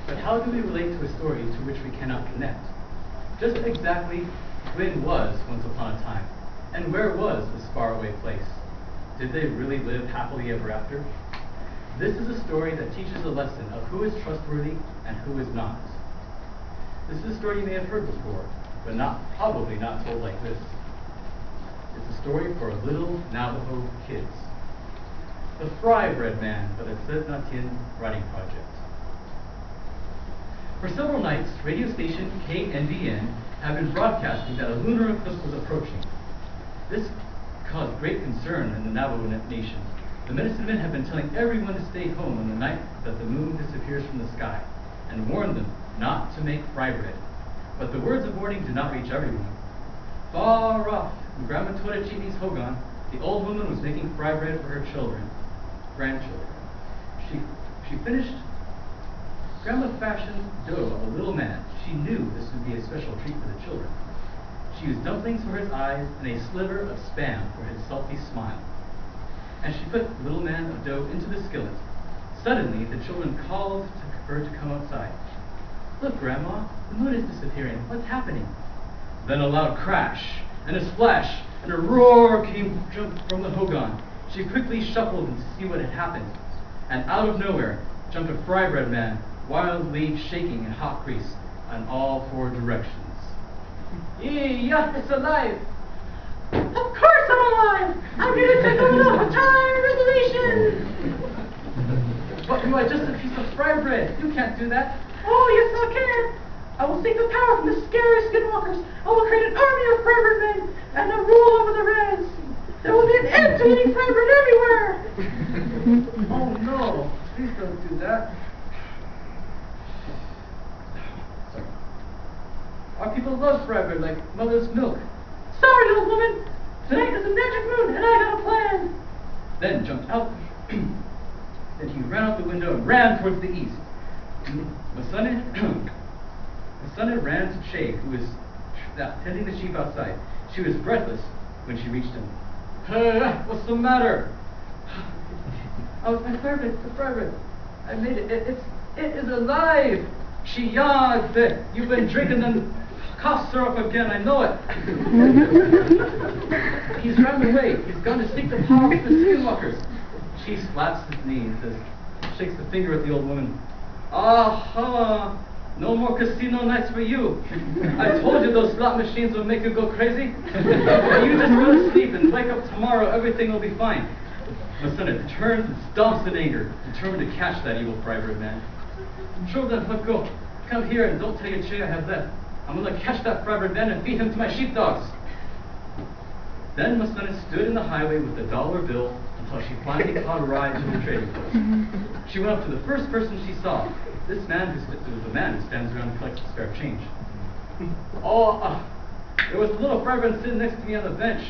But how do we relate to a story to which we cannot connect? Just exactly when was once upon a time, and where was this faraway place? Did they really live happily ever after? This is a story that teaches a lesson of who is trustworthy and who is not. This is a story you may have heard before, but probably not told like this. It's a story for little Navajo kids. The Fry Bread Man by the Tsetnatien Writing Project. For several nights, radio station KNDN have been broadcasting that a lunar eclipse was approaching. This caused great concern in the Navajo Nation. The medicine men have been telling everyone to stay home on the night that the moon disappears from the sky, and warned them not to make fry bread. But the words of warning did not reach everyone. Far off, in Grandma Torachini's Hogan, the old woman was making fry bread for her grandchildren. She finished. Grandma fashioned dough of a little man. She knew this would be a special treat for the children. She used dumplings for his eyes and a sliver of Spam for his salty smile. As she put the little man of dough into the skillet, suddenly the children called to her to come outside. Look, Grandma, the moon is disappearing. What's happening? Then a loud crash, and a splash, and a roar jumped from the Hogan. She quickly shuffled to see what had happened, and out of nowhere jumped a fry bread man, wildly shaking in hot grease in all four directions. Yeah, it's alive! Of course I'm alive! I'm here to take over the entire reservation! But you are just a piece of fry bread. You can't do that. Oh, yes I can! I will take the power from the scary skinwalkers. I will create an army of fry bread men, and they'll rule over the reds. There will be an end to eating fry bread everywhere! Oh no, please don't do that. Sorry. Our people love fry bread like mother's milk. Sorry, old woman. Tonight is a magic moon, and I got a plan. Then jumped out. Then he ran out the window and ran towards the east. Masane ran to Che, who was tending the sheep outside. She was breathless when she reached him. What's the matter? Oh, my fry bread, the fry bread. I made it. It is alive. She yawned. You've been drinking the cough syrup again. I know it. He's run away. He's gone to seek the power of the skinwalkers. She slaps his knee and says, shakes the finger at the old woman. Aha! No more casino nights for you. I told you those slot machines will make you go crazy. You just go to sleep and wake up tomorrow. Everything will be fine. Masane turns and stomps in anger, determined to catch that evil fry bread man. Children, let go. Come here and don't tell your Che I have left. I'm going to catch that fry bread man and feed him to my sheepdogs. Then Masane stood in the highway with the dollar bill until she finally caught a ride to the trading post. She went up to the first person she saw. This man was the man who stands around and collects the spare change. There was a little fry bread sitting next to me on the bench.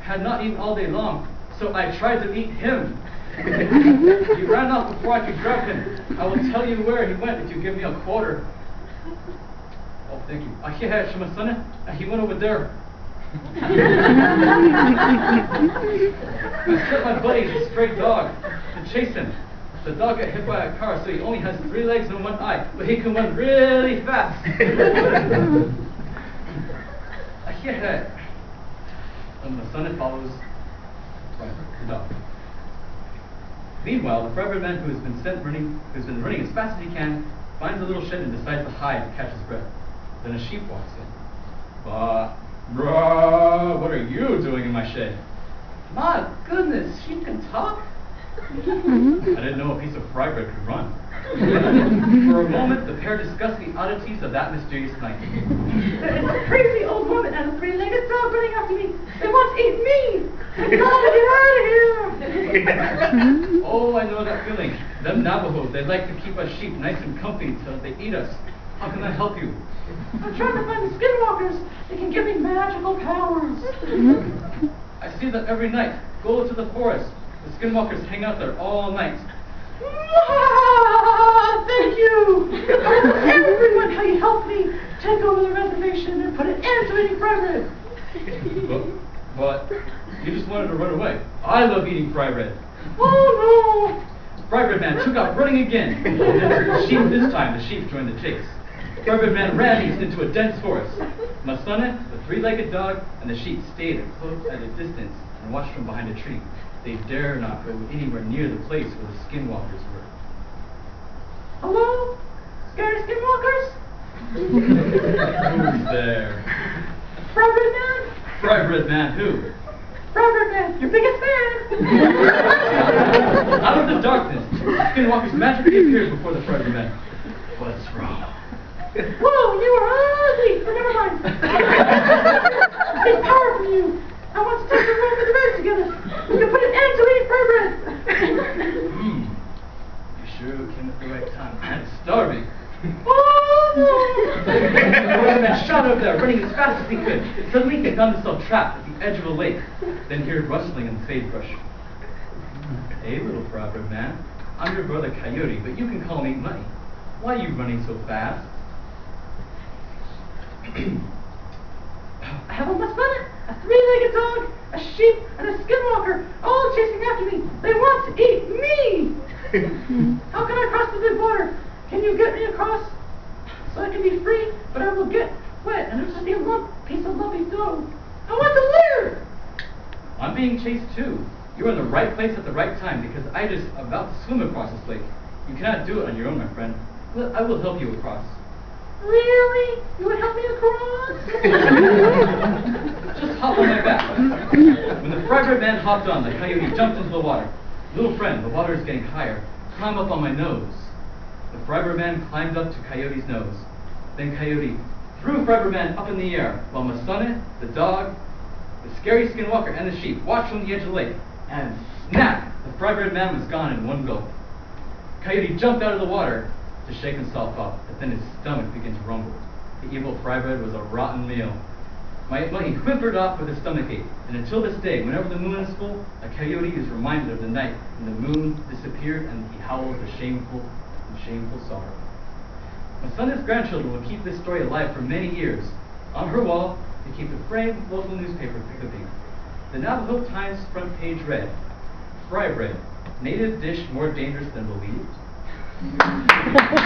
Had not eaten all day long, so I tried to eat him. He ran off before I could grab him. I will tell you where he went if you give me a quarter. Oh, thank you. He went over there. I sent my buddy, a stray dog, to chase him. The dog got hit by a car, so he only has 3 legs and 1 eye, but he can run really fast. And the son follows the dog. Meanwhile, the fry bread man who's been running as fast as he can, finds a little shed and decides to hide to catch his breath. Then a sheep walks in. Brah, what are you doing in my shed? My goodness, sheep can talk? I didn't know a piece of fry bread could run. For a moment, the pair discussed the oddities of that mysterious night. There is a crazy old woman and a 3-legged dog running after me. They want to eat me. I gotta get out of here. Oh, I know that feeling. Them Navajos, they like to keep us sheep nice and comfy till they eat us. How can I help you? I'm trying to find the skinwalkers. They can give me magical powers. I see them every night. Go to the forest. The skinwalkers hang out there all night. Thank you! I will tell everyone how you helped me take over the reservation and put an end to eating fry bread. But you just wanted to run away. I love eating fry bread. Oh no! Fry Bread Man took off running again. The sheep this time, the sheep joined the chase. Fry Bread Man ran east into a dense forest. Masane, the three-legged dog, and the sheep stayed at a distance and watched from behind a tree. They dare not go anywhere near the place where the skinwalkers were. Hello? Scary skinwalkers? Who's there? Fry Bread Man? Fry Bread Man who? Fry Bread Man, your biggest fan! Out of the darkness, the skinwalkers magically appeared before the Fry Bread Man. What's wrong? Whoa, you are ugly! But never mind. I need power from you. I want to take the room with the bed together. We can put an end to eating fry bread. You sure came at the right time. I'm starving. Oh, The Fry Man shot over there, running as fast as he could. Suddenly, he found himself trapped at the edge of a lake. Then he heard rustling in the sagebrush. Hey, little Fry Bread Man. I'm your brother Coyote, but you can call me Money. Why are you running so fast? I have a masana, a three-legged dog, a sheep, and a skinwalker, all chasing after me. They want to eat me. How can I cross the big water? Can you get me across so I can be free, but I will get wet and there's just be a piece of lumpy dough. I want to live. I'm being chased too. You're in the right place at the right time because I just about to swim across this lake. You cannot do it on your own, my friend. I will help you across. Really? You would help me across? Just hop on my back. When the Fry Bread Man hopped on, the Coyote jumped into the water. Little friend, the water is getting higher. Climb up on my nose. The Fry Bread Man climbed up to Coyote's nose. Then Coyote threw Fry Bread Man up in the air, while Masane, the dog, the scary skinwalker, and the sheep watched from the edge of the lake. And snap! The Fry Bread Man was gone in one gulp. Coyote jumped out of the water to shake himself up, but then his stomach began to rumble. The evil Fry Bread was a rotten meal. He whimpered off with a stomachache, and until this day, whenever the moon is full, a coyote is reminded of the night when the moon disappeared and he howls a shameful sorrow. Masane's grandchildren will keep this story alive for many years. On her wall, they keep a framed local newspaper clipping. The Navajo Times front page read, "Fry Bread, native dish more dangerous than believed."